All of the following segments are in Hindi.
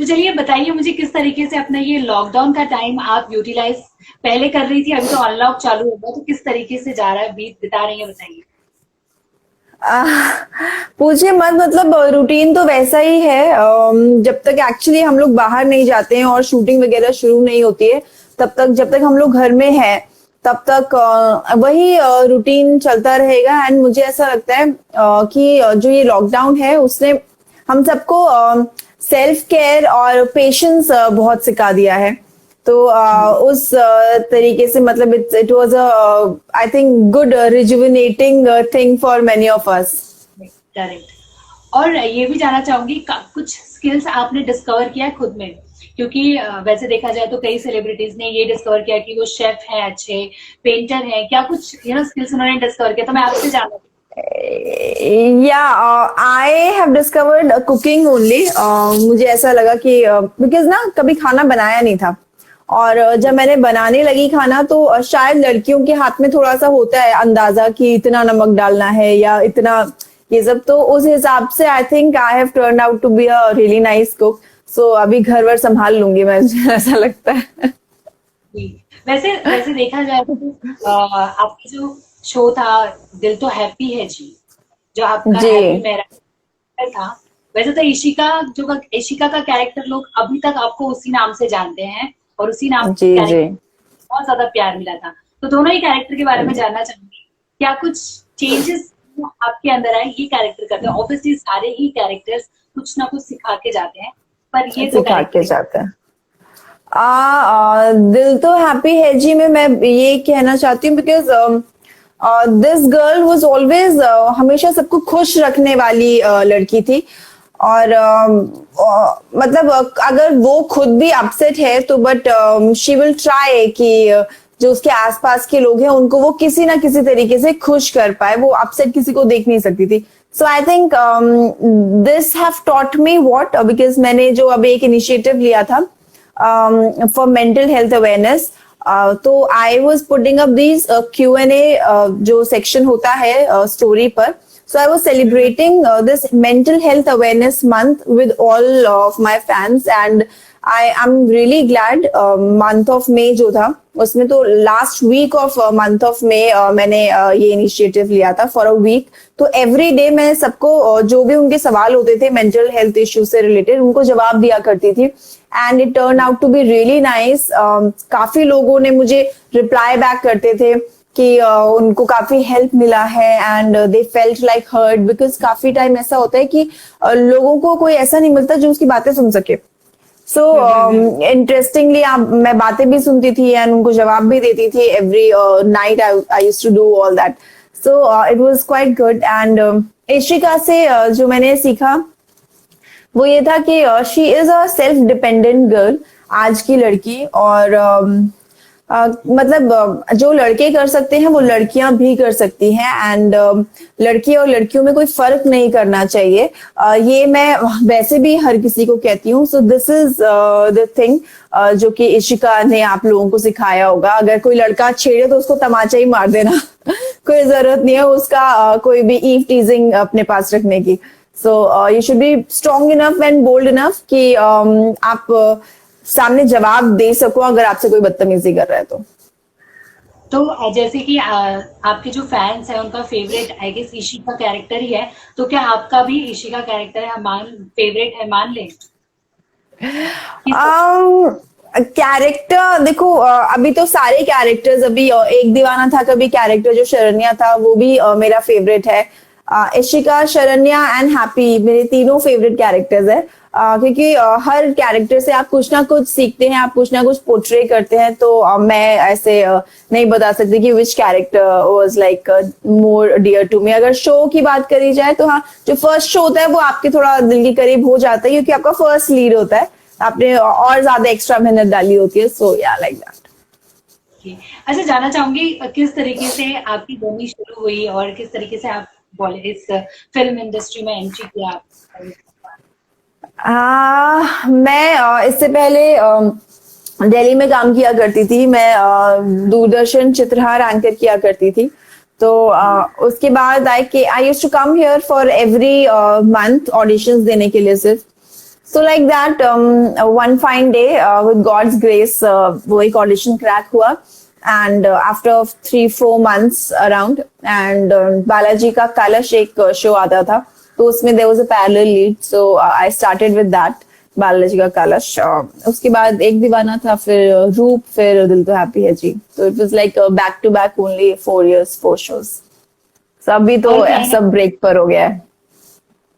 तो चलिए बताइए मुझे किस तरीके से अपना ये लॉकडाउन का टाइम आप यूटिलाइज पहले कर रही थी, अभी तो अनलॉक चालू होगा, तो किस तरीके से जा रहा है, बीत बिता रही है, बताइए। आह, पूछिए मत, मतलब रूटीन तो वैसा ही है। जब तक एक्चुअली हम लोग बाहर नहीं जाते हैं और शूटिंग वगैरह शुरू नहीं होती है, तब तक जब तक हम लोग घर में हैं तब तक वही रूटीन चलता रहेगा। एंड मुझे ऐसा लगता है कि जो ये लॉकडाउन है उसने हम सबको सेल्फ केयर और पेशेंस बहुत सिखा दिया है। तो उस तरीके से मतलब it was a I think good rejuvenating thing for many of us. Correct. और ये भी जानना चाहूंगी कुछ स्किल्स आपने डिस्कवर किया है खुद में, क्योंकि वैसे देखा जाए तो कई सेलिब्रिटीज ने ये डिस्कवर किया कि वो शेफ हैं, अच्छे पेंटर हैं, क्या कुछ स्किल्स उन्होंने डिस्कवर किया, तो मैं आपसे जानना। I have discovered cooking only. मुझे ऐसा लगा कि बिकॉज ना कभी खाना बनाया नहीं था, और जब मैंने बनाने लगी खाना तो शायद लड़कियों के हाथ में थोड़ा सा होता है अंदाजा कि इतना नमक डालना है या इतना ये सब, तो उस हिसाब से I think I have turn out to be a really nice cook. So अभी घर वर संभाल लूंगी मैं, मुझे ऐसा लगता है। जी। वैसे वैसे देखा जाए तो आपका जो शो था दिल तो हैप्पी है जी, जो आपका जी हैप्पी मेरा था, वैसे तो इशिका का कैरेक्टर लोग अभी तक आपको उसी नाम से जानते हैं, और उसी नाम जी जी। कैरेक्टर बहुत ज्यादा प्यार मिला था। तो दोनों ही कैरेक्टर के बारे में जानना चाहूंगी, क्या कुछ चेंजेस आपके अंदर आए ये कैरेक्टर करते हैं? ऑब्वियसली सारे ही कैरेक्टर्स कुछ ना कुछ सिखा के जाते हैं, पर ये दो सिखा के कैरेक्टर। जाते हैं। दिल तो हैप्पी है जी में मैं ये कहना चाहती हूँ because this girl was always हमेशा सबको खुश रखने वाली लड़की थी। और मतलब अगर वो खुद भी अपसेट है तो बट शी विल ट्राई कि जो उसके आसपास के लोग हैं उनको वो किसी ना किसी तरीके से खुश कर पाए। वो अपसेट किसी को देख नहीं सकती थी। So I think this have taught me what, because मैंने जो अभी एक इनिशिएटिव लिया था for mental health awareness, तो I was putting up these Q&A जो सेक्शन होता है स्टोरी पर। So I was celebrating this mental health awareness month with all of my fans, and I am really glad month of May जो था उसमें तो last week of month of May मैंने ये इनिशिएटिव लिया था फॉर अ वीक। तो एवरी डे मैं सबको जो भी उनके सवाल होते थे मेंटल हेल्थ इश्यू से रिलेटेड उनको जवाब दिया करती थी, and it turn out to be really nice. काफी लोगों ने मुझे रिप्लाई बैक करते थे कि उनको काफी हेल्प मिला है and they felt like heard, because काफी टाइम ऐसा होता है कि लोगों को कोई ऐसा नहीं मिलता जो उसकी बातें सुन सके। सो इंटरेस्टिंगली मैं बातें भी सुनती थी एंड उनको जवाब भी देती थी every night. I used to do all that. So it was quite good. And Ishika से जो मैंने सीखा वो ये था कि she is a self dependent girl, आज की लड़की। और मतलब जो लड़के कर सकते हैं वो लड़कियां भी कर सकती हैं, एंड लड़की और लड़कियों में कोई फर्क नहीं करना चाहिए। ये मैं वैसे भी हर किसी को कहती हूँ। So this is the thing जो कि इशिका ने आप लोगों को सिखाया होगा। अगर कोई लड़का छेड़े तो उसको तमाचा ही मार देना कोई जरूरत नहीं है उसका कोई भी ईव टीजिंग अपने पास रखने की। So you should be strong enough and bold enough कि आप सामने जवाब दे सको अगर आपसे कोई बदतमीजी कर रहा है तो। तो जैसे कि आपके जो फैंस हैं उनका फेवरेट आई गेस ईशी का कैरेक्टर ही है, तो क्या आपका भी ईशी का कैरेक्टर है, मान फेवरेट है, मान लें? कैरेक्टर देखो, अभी तो सारे कैरेक्टर्स, अभी एक दीवाना था कभी कैरेक्टर जो शरण्या था वो भी मेरा फेवरेट है। इशिका, शरण्या एंड हैप्पी मेरे तीनों फेवरेट कैरेक्टर्स है। क्योंकि हर कैरेक्टर से आप कुछ ना कुछ सीखते हैं, आप कुछ ना कुछ पोर्ट्रे करते हैं। तो मैं ऐसे नहीं बता सकती कि which character was like more dear to me. अगर शो की बात करी जाए तो हाँ, जो फर्स्ट शो होता है वो आपके थोड़ा दिल के करीब हो जाता है क्योंकि आपका फर्स्ट लीड होता है, आपने और ज्यादा एक्स्ट्रा मेहनत डाली होती है। सो या लाइक दैट। अच्छा, जानना चाहूंगी किस तरीके से आपकी जर्नी शुरू हुई और किस तरीके से आप बोले इस फिल्म इंडस्ट्री में एंट्री किया आप? मैं इससे पहले दिल्ली में काम किया करती थी। मैं दूरदर्शन चित्रहार एंकर किया करती थी। तो उसके बाद I used to come here for every month auditions देने के लिए सिर्फ। So like that, one fine day, with God's grace, वो एक audition crack हुआ, and after 3-4 months around, and Balaji का कलश एक show आता था, तो उसमें there was a parallel lead, so I started with that, Balaji का कलश. उसके बाद एक दीवाना था, फिर रूप, फिर दिल तो हैप्पी है जी. So it was like back to back only 4 years, 4 shows. So अभी तो और कहना- सब ब्रेक पर हो गया है.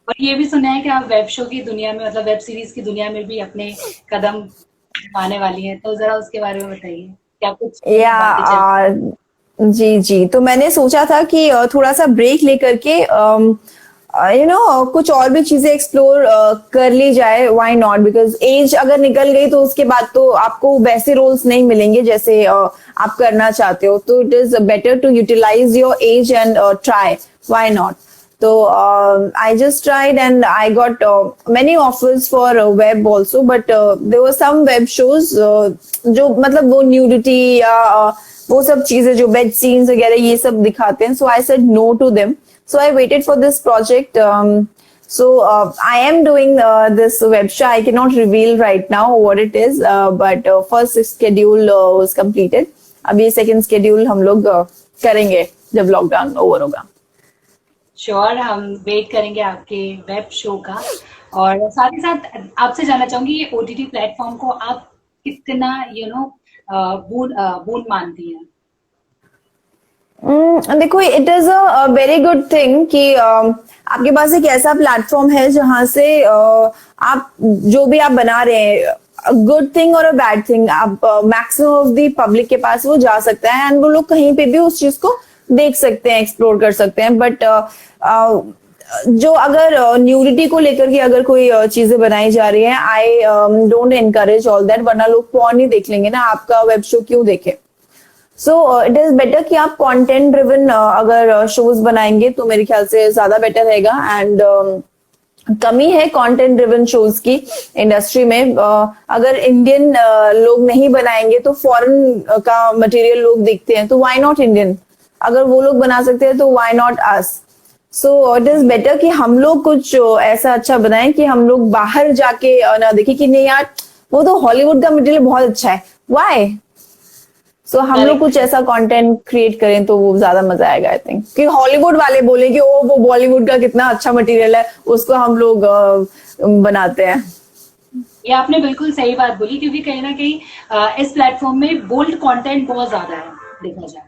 और ये भी सुना है कि आप वेब शो की दुनिया में, मतलब वेब सीरीज की दुनिया में भी अपने कदम आने वाली हैं, तो जरा उसके बारे में बताइए, क्या कुछ या बातें चल- जी जी, तो मैंने सोचा था कि थोड़ा सा ब्रेक लेकर के कुछ और भी चीजें एक्सप्लोर कर ली जाए. व्हाई नॉट, बिकॉज एज अगर निकल गई तो उसके बाद तो आपको वैसे रोल्स नहीं मिलेंगे जैसे आप करना चाहते हो. तो it is better to utilize your age and try. Why not. So I just tried and I got many offers for web also, but there were some web shows जो मतलब वो nudity या वो सब चीजें जो bed scenes वगैरह ये सब दिखाते हैं. So I said no to them. So I waited for this project. So I am doing this web show. I cannot reveal right now what it is, but first schedule was completed. अभी second schedule हम लोग करेंगे जब lockdown over होगा. श्योर, हम वेट करेंगे आपके वेब शो का. और साथ ही साथ आपसे जानना चाहूंगी, ये ओटीटी प्लेटफॉर्म को आप कितना बून मानती हैं? देखो, it is a very good thing कि आपके पास एक ऐसा प्लेटफॉर्म है जहां से आप जो भी आप बना रहे हैं, गुड थिंग और अ बैड थिंग, आप मैक्सिमम ऑफ द पब्लिक के पास वो जा सकता है एंड वो लोग कहीं पे भी उस चीज को देख सकते हैं, एक्सप्लोर कर सकते हैं. बट जो अगर न्यूडिटी को लेकर के अगर कोई चीजें बनाई जा रही है, I don't encourage all that, वरना लोग पॉर्न ही देख लेंगे ना, आपका वेब शो क्यों देखे. सो इट इज बेटर कि आप कंटेंट ड्रिवन अगर शोज बनाएंगे तो मेरे ख्याल से ज्यादा बेटर रहेगा. एंड कमी है कंटेंट ड्रिवन शोज की इंडस्ट्री में. अगर इंडियन लोग नहीं बनाएंगे तो फॉरेन का मटेरियल लोग देखते हैं, तो व्हाई नॉट इंडियन. अगर वो लोग बना सकते हैं तो why not us. So it is better कि हम लोग कुछ ऐसा अच्छा बनाएं कि हम लोग बाहर जाके ना देखें कि नहीं यार वो तो हॉलीवुड का मटेरियल बहुत अच्छा है, व्हाई. सो हम लोग कुछ ऐसा कंटेंट क्रिएट करें तो वो ज्यादा मजा आएगा. आई थिंक कि हॉलीवुड वाले बोले कि ओ वो बॉलीवुड का कितना अच्छा मटेरियल है, उसको हम लोग बनाते हैं. ये आपने बिल्कुल सही बात बोली, क्योंकि कहीं ना कहीं इस प्लेटफॉर्म में बोल्ड कंटेंट बहुत ज्यादा है देखा जाए.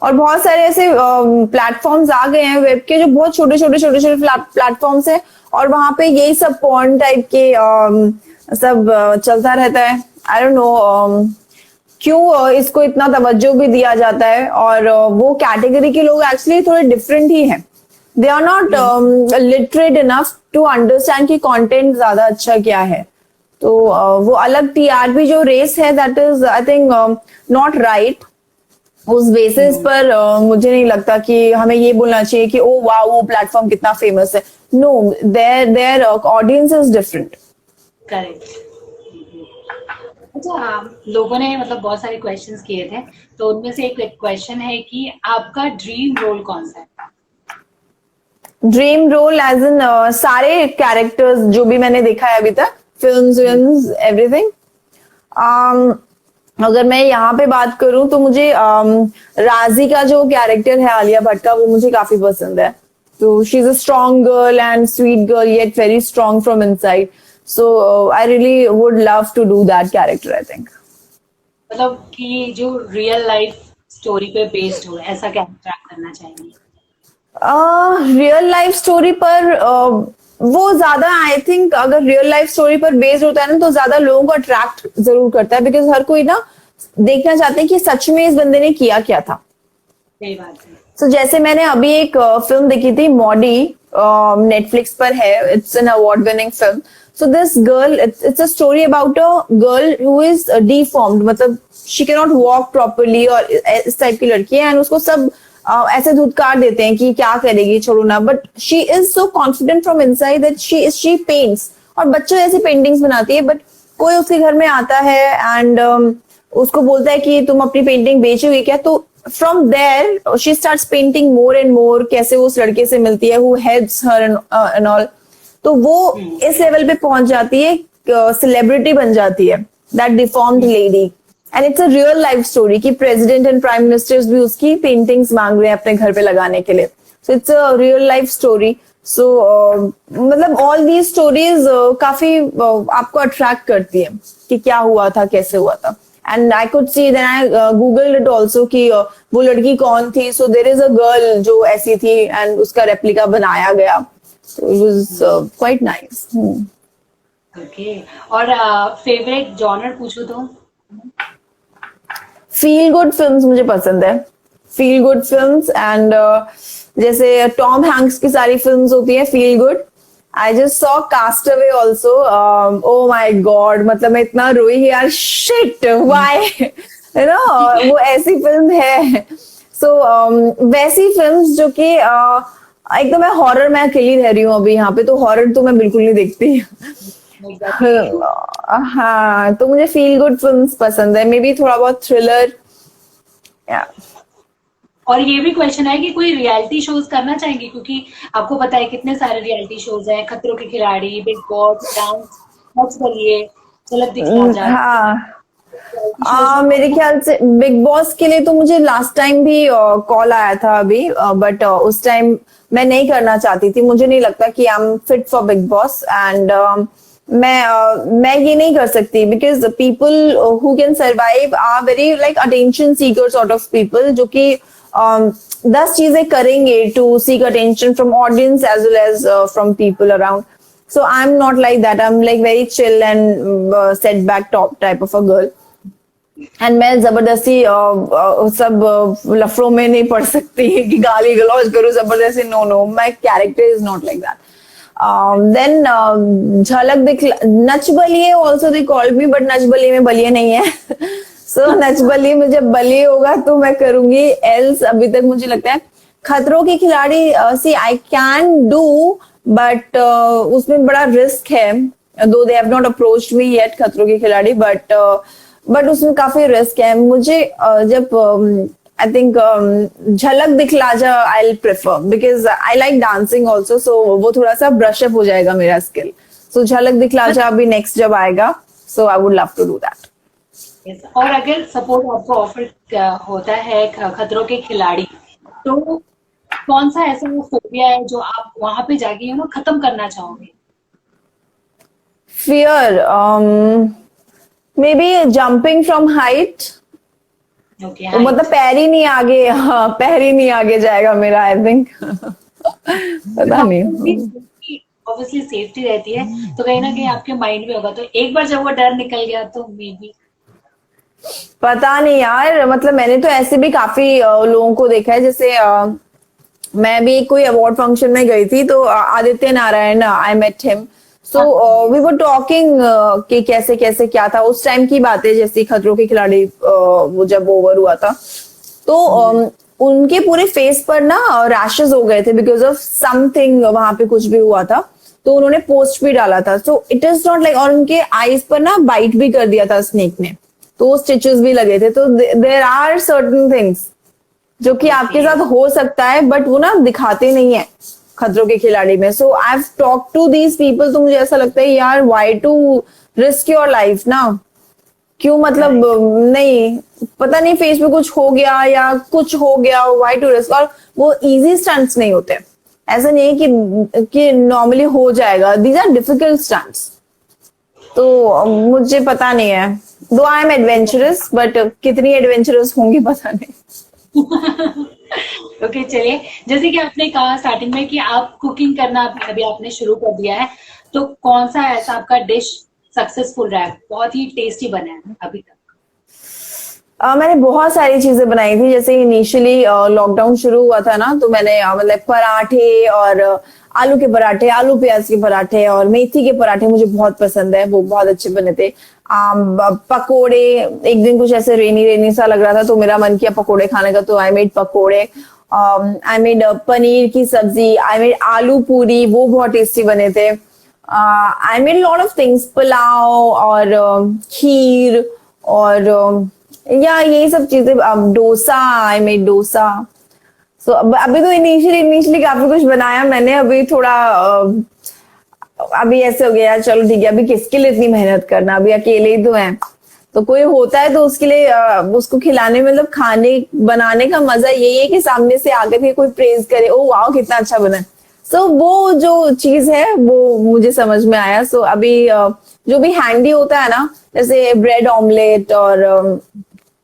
और बहुत सारे ऐसे प्लेटफॉर्म्स आ गए हैं वेब के जो बहुत छोटे छोटे प्लेटफॉर्म्स हैं, और वहां पे यही सब पॉर्न टाइप के सब चलता रहता है. आई डोंट नो क्यों इसको इतना तवज्जो भी दिया जाता है. और वो कैटेगरी के लोग एक्चुअली थोड़े डिफरेंट ही हैं. They are not literate enough to understand कि कंटेंट ज्यादा अच्छा क्या है. तो वो अलग टीआरपी जो रेस है, that is I think not right. उस बेसिस पर मुझे नहीं लगता कि हमें ये बोलना चाहिए कि ओ वाह वो प्लेटफॉर्म कितना फेमस है. No, their audience is different. Correct. अच्छा, लोगों ने मतलब बहुत सारे क्वेश्चंस किए थे, तो उनमें से एक क्वेश्चन है कि आपका ड्रीम रोल कौन सा है? ड्रीम रोल एज इन सारे कैरेक्टर्स जो भी मैंने देखा है अभी तक, फिल्म्स एवरीथिंग. अगर मैं यहाँ पे बात करूं तो मुझे राजी का जो कैरेक्टर है आलिया भट्ट का, वो मुझे काफी पसंद है. तो she is a strong girl and sweet girl yet very strong from inside. So I really would love to do that character, I think. मतलब कि जो रियल लाइफ स्टोरी पे बेस्ड हो, ऐसा कैरेक्टर आप करना चाहेंगे? रियल लाइफ स्टोरी पर वो ज्यादा, आई थिंक अगर रियल लाइफ स्टोरी पर बेस्ड होता है ना तो ज्यादा लोगों को अट्रैक्ट जरूर करता है, बिकॉज हर कोई ना देखना चाहते हैं कि सच में इस बंदे ने किया क्या था. सही बात है. So, जैसे मैंने अभी एक फिल्म देखी थी मॉडी, नेटफ्लिक्स पर है. It's an award winning film. So this girl, it's a story about a girl who is deformed, मतलब she cannot walk properly और इस टाइप की लड़की है, and उसको सब ऐसे धुतकार देते हैं कि क्या करेगी, छोड़ो ना. But she is so confident from inside that she paints, और बच्चों ऐसी पेंटिंग्स बनाती है. बट कोई उसके घर में आता है एंड उसको बोलता है कि तुम अपनी पेंटिंग बेचोगे क्या. तो from there she starts painting more and more. कैसे वो उस लड़के से मिलती है, who helps her and all. तो वो इस लेवल पे पहुंच जाती है, सेलिब्रिटी बन जाती है, that deformed lady. And it's a real life story कि प्रेसिडेंट एंड प्राइम मिनिस्टर्स भी उसकी पेंटिंग्स मांग रहे हैं अपने घर पे लगाने के लिए। So it's a real life story. So मतलब ऑल दीज स्टोरीज काफी आपको अट्रैक्ट करती है कि क्या हुआ था, कैसे हुआ था। And I could see, then I googled it also कि वो लड़की कौन थी। So there is a girl जो ऐसी थी एंड उसका रेप्लिका बनाया गया। So it was quite nice. Okay. और फेवरेट जॉनर पूछूं तो? फील गुड फिल्म्स मुझे पसंद है, फील गुड फिल्म्स। एंड जैसे टॉम हैंक्स की सारी फिल्म्स होती है feel good. I just saw Cast Away also. Oh my God, मतलब मैं इतना रोई यार, शिट व्हाई, यू नो, वो ऐसी फिल्म है। सो वैसी फिल्म्स जो कि एकदम, मैं हॉरर, मैं अकेली रह रही हूँ अभी यहाँ पे, तो हॉरर तो मैं बिल्कुल नहीं देखती। हाँ, तो मुझे फील गुड फिल्म्स पसंद है, मे बी थोड़ा बहुत थ्रिलर। या और ये भी क्वेश्चन है कि कोई रियलिटी शोज करना चाहेंगे, क्योंकि आपको पता है कितने सारे रियलिटी शोज हैं, खतरों के खिलाड़ी, बिग बॉस, डांस, मच बलिए, झलक दिखला जा, हाँ, रियलिटी शोज में मेरे ख्याल से बिग बॉस के लिए तो मुझे लास्ट टाइम भी कॉल आया था अभी, बट उस टाइम मैं नहीं करना चाहती थी। मुझे नहीं लगता कि I am fit for Bigg Boss. And मैं ये नहीं कर सकती because people who can survive are very like attention seeker sort of people, जो कि 10 चीजें करेंगे to seek attention from audience as well as from people around. So I'm not like that. I'm like very chill and set back top type of a girl. And मैं जबरदस्ती सब लफड़ों में नहीं पड़ सकती कि गाली गलौज करूँ जबरदस्ती। No no, my character is not like that. Then झलक दिखला, Nach Baliye also they called me, but Nach Baliye में बलिए नहीं है। So नच बलिए में जब बलिए होगा तो मैं करूंगी। else अभी तक मुझे लगता है खतरों के खिलाड़ी, सी आई कैन डू, बट उसमें बड़ा रिस्क है। दो they have not approached me yet खतरों के खिलाड़ी, बट उसमें काफी रिस्क है। मुझे जब I think Jhalak Dikhla Jaa I prefer, because I like dancing also. So वो थोड़ा सा ब्रश अप हो जाएगा मेरा स्किल। सो झलक दिखला जा अभी नेक्स्ट जब आएगा, so I would love to do that. और अगर सपोर्ट आपको ऑफर होता है खतरों के खिलाड़ी, तो कौन सा ऐसा वो फोबिया है जो आप वहां पे जाके खत्म करना चाहोगे? Fear, may be jumping from height. Okay, मतलब पैर ही नहीं आगे, हाँ, पैर ही नहीं आगे जाएगा मेरा, आई थिंक। पता नहीं, ऑब्वियसली सेफ्टी रहती है, तो कहीं ना कहीं आपके माइंड में होगा, तो एक बार जब वो डर निकल गया तो मे बी। पता नहीं यार, मतलब मैंने तो ऐसे भी काफी लोगों को देखा है। जैसे मैं भी कोई अवार्ड फंक्शन में गई थी, तो Aditya Narayan, I met him. So we were talking कि कैसे कैसे क्या था उस टाइम की बातें, जैसे खतरों के खिलाड़ी वो जब ओवर हुआ था, तो उनके पूरे फेस पर ना रैशेस हो गए थे बिकॉज ऑफ समथिंग, वहां पे कुछ भी हुआ था। तो उन्होंने पोस्ट भी डाला था। So it is not like, और उनके आईज पर ना बाइट भी कर दिया था स्नेक ने, तो स्टिचेस भी लगे थे। तो देयर आर सर्टेन थिंग्स जो कि आपके साथ हो सकता है, बट वो ना दिखाते नहीं है खतरों के खिलाड़ी में। So I have talk to these people, तो मुझे ऐसा लगता है यार why to risk your life ना, क्यों, मतलब नहीं, पता नहीं फेस पे कुछ हो गया या कुछ हो गया, व्हाई टू रिस्क। और वो इजी स्टंट्स नहीं होते, ऐसा नहीं है कि नॉर्मली हो जाएगा, दीज आर डिफिकल्ट स्टंट्स। तो मुझे पता नहीं है, दो आई एम एडवेंचरस, बट कितनी एडवेंचरस होंगी पता नहीं। ओके, चलिए, जैसे कि आपने कहा स्टार्टिंग में कि आप कुकिंग करना अभी आपने शुरू कर दिया है, तो कौन सा ऐसा आपका डिश सक्सेसफुल रहा है, बहुत ही टेस्टी बना है अभी तक? मैंने बहुत सारी चीजें बनाई थी। जैसे इनिशियली लॉकडाउन शुरू हुआ था ना, तो मैंने मतलब पराठे और आलू के पराठे, आलू प्याज के पराठे और मेथी के पराठे मुझे बहुत पसंद है, वो बहुत अच्छे बने थे। पकोड़े, एक दिन कुछ ऐसे रेनी रेनी सा लग रहा था तो मेरा मन किया पकोड़े खाने का, तो आई मेड पकोड़े। आई मेड पनीर की सब्जी, आई मेड आलू पूरी, वो बहुत टेस्टी बने थे। I made lot of things, pulao और खीर और या यही सब चीजें। Dosa, I made dosa. So अभी तो इनिशियली काफी कुछ बनाया मैंने, अभी थोड़ा अभी ऐसे हो गया यार, चलो ठीक है, अभी किसके लिए इतनी मेहनत करना, अभी अकेले ही तो हैं। तो कोई होता है तो उसके लिए उसको खिलाने में, मतलब खाने बनाने का मजा यही है कि सामने से आकर के कोई प्रेज करे, ओ वाह कितना अच्छा बना है। सो वो जो चीज है वो मुझे समझ में आया। सो अभी जो भी हैंडी होता है ना, जैसे ब्रेड ऑमलेट और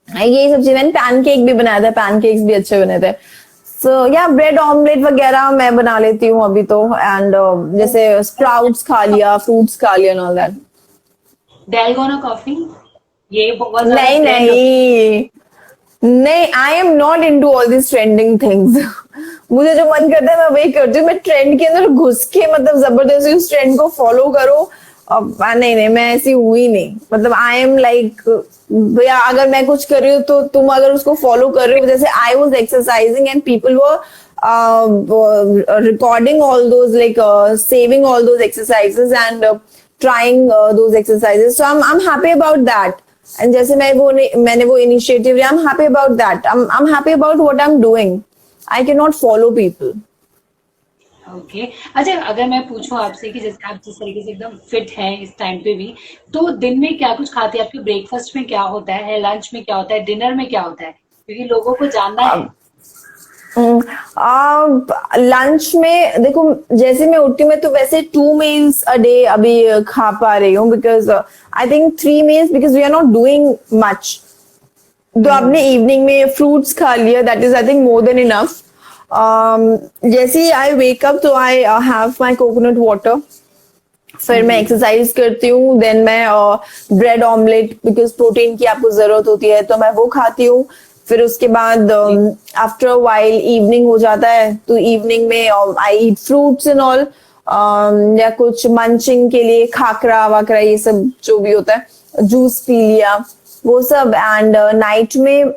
ये सब चीजें, पैनकेक भी बनाया था, पैनकेक्स भी अच्छे बने थे। सो या ब्रेड ऑमलेट वगैरह मैं बना लेती हूँ अभी तो। एंड जैसे स्प्राउट्स खा लिया, फ्रूट्स खा लिया and all that. Dalgona coffee, ये बहुत ज्यादा नहीं ट्रेंड। नहीं नहीं, I am not into all this trending things. मुझे जो मन करता है मैं वही करती हूँ। मैं ट्रेंड के अंदर घुस के मतलब जबरदस्ती उस ट्रेंड को फॉलो करो, नहीं नहीं, मैं ऐसी हुई नहीं। मतलब आई एम लाइक, भैया अगर मैं कुछ कर रही हूँ तो तुम अगर उसको फॉलो कर रहे हो, जैसे I was exercising and people were recording all those, like saving all those exercises and trying those exercises, so I am happy about that. And जैसे मैंने वो इनिशिएटिव लिया, I am happy about that, I am happy about what I am doing. I can not follow people. Okay. अच्छा, अगर मैं पूछूं आपसे कि जैसे आप जिस तरीके से एकदम फिट हैं इस टाइम पे भी, तो दिन में क्या कुछ खाते हैं? आपके ब्रेकफास्ट में क्या होता है, लंच में क्या होता है, डिनर में क्या होता है? क्योंकि लोगों को जानना है। लंच में देखो, जैसे मैं उठती हूँ मैं तो वैसे 2 meals a day अभी खा पा रही हूँ, because I think 3 meals because we are not doing much. तो आपने इवनिंग में फ्रूट्स खा लिया, that is I think more than enough. जैसे ही आई वेक अप तो I have my coconut water, फिर मैं एक्सरसाइज करती हूँ, देन मैं ब्रेड ऑमलेट, बिकॉज प्रोटीन की आपको जरूरत होती है तो मैं वो खाती हूँ। फिर उसके बाद आफ्टर वाइल इवनिंग हो जाता है, तो इवनिंग में आई ईट फ्रूट्स एंड ऑल, या कुछ मंचिंग के लिए खाकरा वाकरा ये सब जो भी होता है, जूस पी लिया वो सब। एंड नाइट में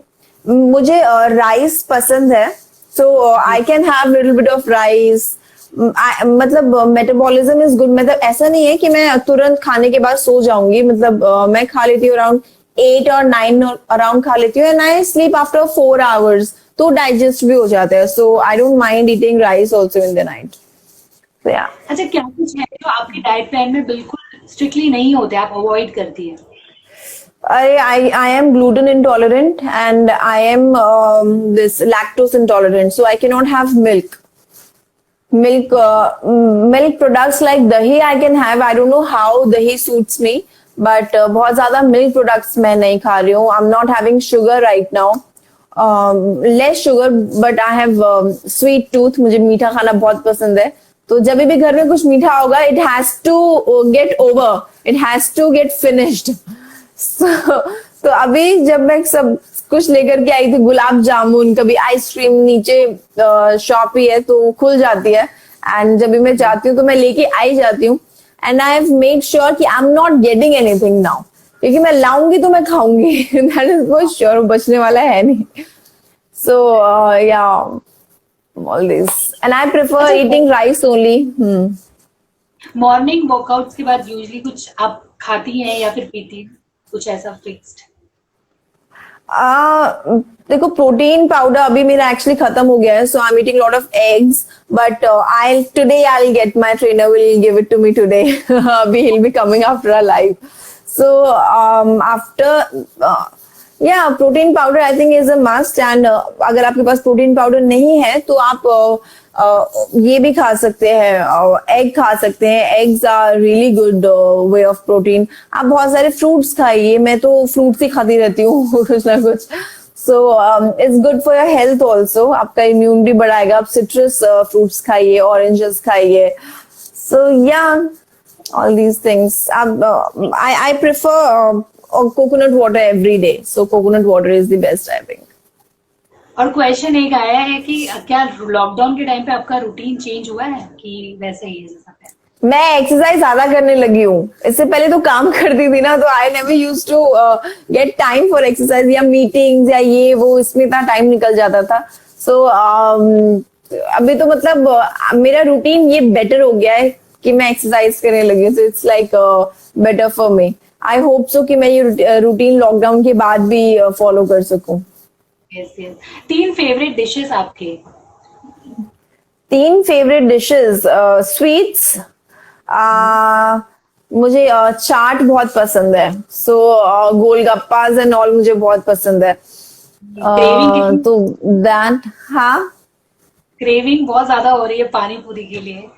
मुझे राइस पसंद है, so I can have little bit of rice. मतलब मेटाबॉलिज्म इज गुड। मतलब ऐसा नहीं है कि मैं तुरंत खाने के बाद सो जाऊंगी, मतलब मैं खा लेती हूँ अराउंड 8 और 9 अराउंड खा लेती हूँ, and I sleep after 4 hours, तो डाइजेस्ट भी हो जाता है। So I don't mind eating rice also in the night. या अच्छा, क्या कुछ है जो आपके डाइट प्लान में बिल्कुल स्ट्रिक्टली नहीं होते, आप अवॉइड करती है? I am gluten intolerant and I am this lactose intolerant, so I cannot have milk. Milk products like dahi I can have. I don't know how dahi suits me, but बहुत ज्यादा milk products मैं नहीं खा रही हूँ. I'm not having sugar right now. Less sugar, but I have sweet tooth. मुझे मीठा खाना बहुत पसंद है. तो जब भी घर में कुछ मीठा होगा, it has to get over. It has to get finished. तो अभी जब मैं सब कुछ लेकर के आई थी, गुलाब जामुन, कभी आइसक्रीम, नीचे शॉप ही है तो खुल जाती है, एंड जब भी मैं जाती हूँ तो मैं लेके आई जाती हूँ, and I have made sure कि I am not getting anything now, क्योंकि मैं लाऊंगी तो मैं खाऊंगी। दैट इज फॉर श्योर, बचने वाला है नहीं। सो या all this, and I prefer eating rice only. Morning workouts के बाद यूजुअली कुछ आप खाती हैं या फिर पीती हैं, कुछ ऐसा फिक्स्ड? देखो, प्रोटीन पाउडर अभी मेरा एक्चुअली खत्म हो गया है, so I am eating lot of eggs, but I get my trainer will give it to me today. अभी ही will be coming after a live, so after या protein powder I think is a must. And अगर आपके पास प्रोटीन पाउडर नहीं है तो आप ये भी खा सकते हैं, एग खा सकते हैं। Eggs are really good way of protein. आप बहुत सारे फ्रूट्स खाइए, मैं तो फ्रूट्स ही खाती रहती हूँ कुछ ना कुछ। So it's good for your health also, आपका इम्यूनिटी बढ़ाएगा। आप सिट्रस फ्रूट्स खाइए, ऑरेंजेस खाइए। सो या all these things. I prefer coconut water every day, so coconut water is the best I think. और क्वेश्चन एक आया है कि क्या लॉकडाउन के टाइम पे आपका रूटीन चेंज हुआ है कि वैसे ही जैसा है? मैं एक्सरसाइज ज्यादा करने लगी हूँ। इससे पहले तो काम करती थी ना, तो I never used to get time for exercise या मीटिंग्स या ये वो, इसमें इतना टाइम निकल जाता था। सो अभी तो मतलब मेरा रूटीन ये बेटर हो गया है कि मैं एक्सरसाइज करने लगी हूँ, so it's like better for me. I hope so कि मैं ये रूटीन लॉकडाउन के बाद भी फॉलो कर सकूं। Yes yes. 3 फेवरेट डिशेस आपके? 3 फेवरेट डिशेस, स्वीट्स, मुझे चाट बहुत पसंद है, सो गोलगप्पास एंड ऑल मुझे बहुत पसंद है। क्रेविंग कितनी, तो दैट, हाँ, क्रेविंग बहुत ज्यादा हो रही है पानी पूरी के लिए।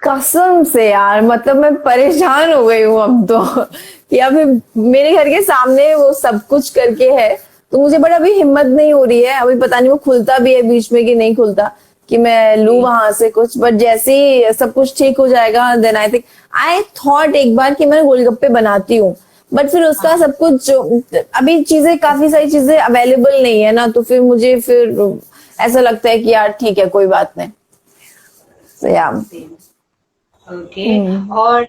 कसम से यार, मतलब मैं परेशान हो गई हूँ अब तो कि अभी मेरे घर के सामने वो सब कुछ करके है, तो मुझे बड़ा अभी हिम्मत नहीं हो रही है। अभी पता नहीं वो खुलता भी है बीच में कि नहीं खुलता, कि मैं लूं जी। वहां से कुछ। बट जैसे ही सब कुछ ठीक हो जाएगा, then I think, I thought एक बार कि मैं गोलगप्पे बनाती हूँ, बट फिर उसका हाँ। सब कुछ अभी चीजें, काफी सारी चीजें अवेलेबल नहीं है ना, तो फिर मुझे फिर ऐसा लगता है कि यार ठीक है, कोई बात नहीं। तो यार, ओके। और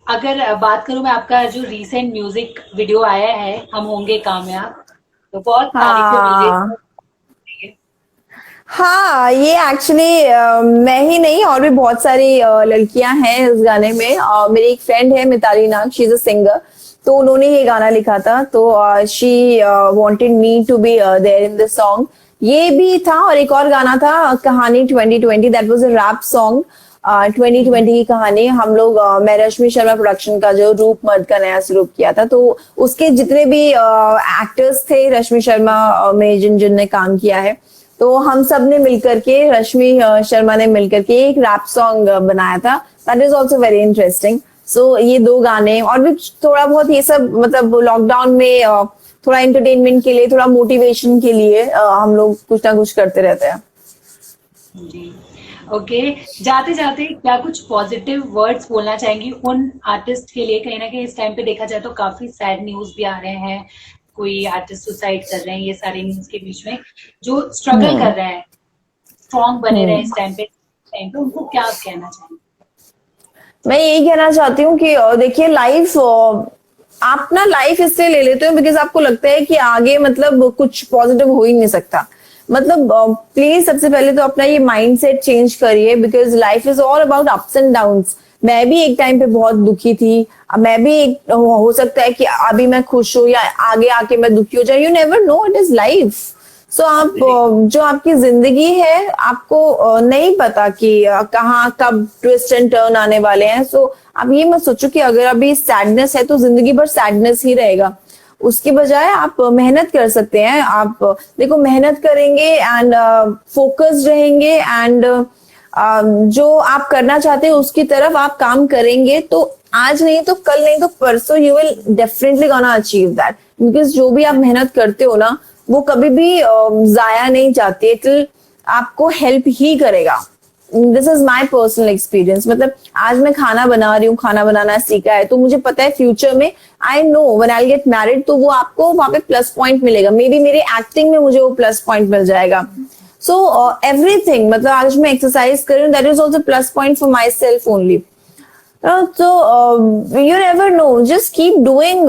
अगर बात करूं मैं, आपका जो रीसेंट म्यूजिक वीडियो आया है हम होंगे कामयाब, तो बहुत तारीफें मिल रही हाँ है। हाँ, ये एक्चुअली मैं ही नहीं, और भी बहुत सारी लड़कियां हैं इस गाने में। मेरी एक फ्रेंड है Mitali Nag, she is a singer, तो उन्होंने ये गाना लिखा था, तो she wanted me to be there in this song. ये भी था, और एक और गाना था, कहानी 2020, that was a rap song. 2020 की कहानी हम लोग, मैं रश्मि शर्मा प्रोडक्शन का जो रूप मर्द का नया स्वरूप किया था, तो उसके जितने भी एक्टर्स थे रश्मि शर्मा में, जिन जिन ने काम किया है, तो हम सब ने मिलकर के, रश्मि शर्मा ने मिलकर के एक रैप सॉन्ग बनाया था, that is also very interesting. So ये दो गाने, और भी थोड़ा बहुत ये सब, मतलब लॉकडाउन में थोड़ा एंटरटेनमेंट के लिए, थोड़ा मोटिवेशन के लिए हम लोग कुछ ना कुछ करते रहते हैं। जी। ओके। जाते जाते क्या कुछ पॉजिटिव वर्ड्स बोलना चाहेंगी उन आर्टिस्ट के लिए? कहीं ना कहीं इस टाइम पे देखा जाए तो काफी सैड न्यूज भी आ रहे हैं, कोई आर्टिस्ट सुसाइड कर रहे हैं, ये सारे न्यूज के बीच में जो स्ट्रगल हम्म। कर रहे हैं, स्ट्रॉन्ग बने रहे हम्म। इस टाइम पे उनको क्या आप कहना चाहेंगे? मैं यही कहना चाहती हूँ कि देखिए, लाइफ, आप ना लाइफ इससे ले लेते हो बिकॉज आपको लगता है कि आगे मतलब कुछ पॉजिटिव हो ही नहीं सकता। मतलब प्लीज सबसे पहले तो अपना ये माइंडसेट चेंज करिए, because life is all about ups and downs. मैं भी एक टाइम पे बहुत दुखी थी, अब मैं भी एक, हो सकता है कि अभी मैं खुश हूँ या आगे आके मैं दुखी हो जाऊँ, you never know, it is life. So आप जो आपकी जिंदगी है, आपको नहीं पता कि कहाँ कब ट्विस्ट एंड टर्न आने वाले हैं। सो आप ये मत सोचो कि अगर अभी सैडनेस है तो जिंदगी भर सैडनेस ही रहेगा। उसके बजाय आप मेहनत कर सकते हैं। आप देखो, मेहनत करेंगे एंड फोकस्ड रहेंगे एंड जो आप करना चाहते हैं उसकी तरफ आप काम करेंगे, तो आज नहीं तो कल, नहीं तो परसों, you will definitely gonna achieve that. Because जो भी आप मेहनत करते हो ना, वो कभी भी जाया नहीं जाती, इट आपको हेल्प ही करेगा। This is my personal experience. मतलब आज मैं खाना बना रही हूँ, खाना बनाना सीखा है, तो मुझे पता है फ्यूचर में, I know when I get married, तो वो आपको वहां पे प्लस पॉइंट मिलेगा। मे बी मेरी एक्टिंग में मुझे वो प्लस पॉइंट मिल जाएगा। सो एवरीथिंग, मतलब आज मैं एक्सरसाइज कर रही हूँ, that is also plus point for myself only. तो you never know, just keep doing.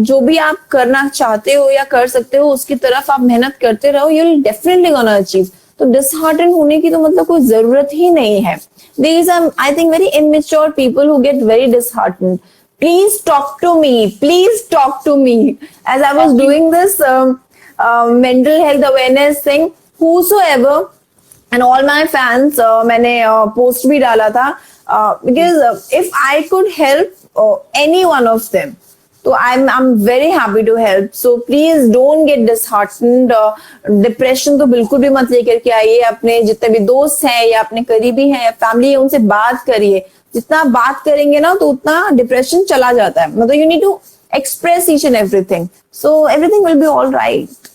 जो भी आप करना चाहते हो या कर सकते हो, उसकी तरफ आप मेहनत करते रहो, you will definitely gonna achieve. तो डिसहार्टन होने की तो मतलब कोई जरूरत ही नहीं है। These are, I think, very immature people who get very disheartened. Please talk to me. Please talk to me. As I was doing this mental health awareness thing, whosoever and all my fans, मैंने पोस्ट भी डाला था, because if I could help any one of them, so I'm very happy to help. So please don't get disheartened. Depression तो बिल्कुल भी मत लेकर के आइए। अपने जितने भी दोस्त हैं या अपने करीबी हैं या फैमिली है, उनसे बात करिए। जितना बात करेंगे ना, तो उतना डिप्रेशन चला जाता है। मतलब you need to express each and everything, so everything will be all right.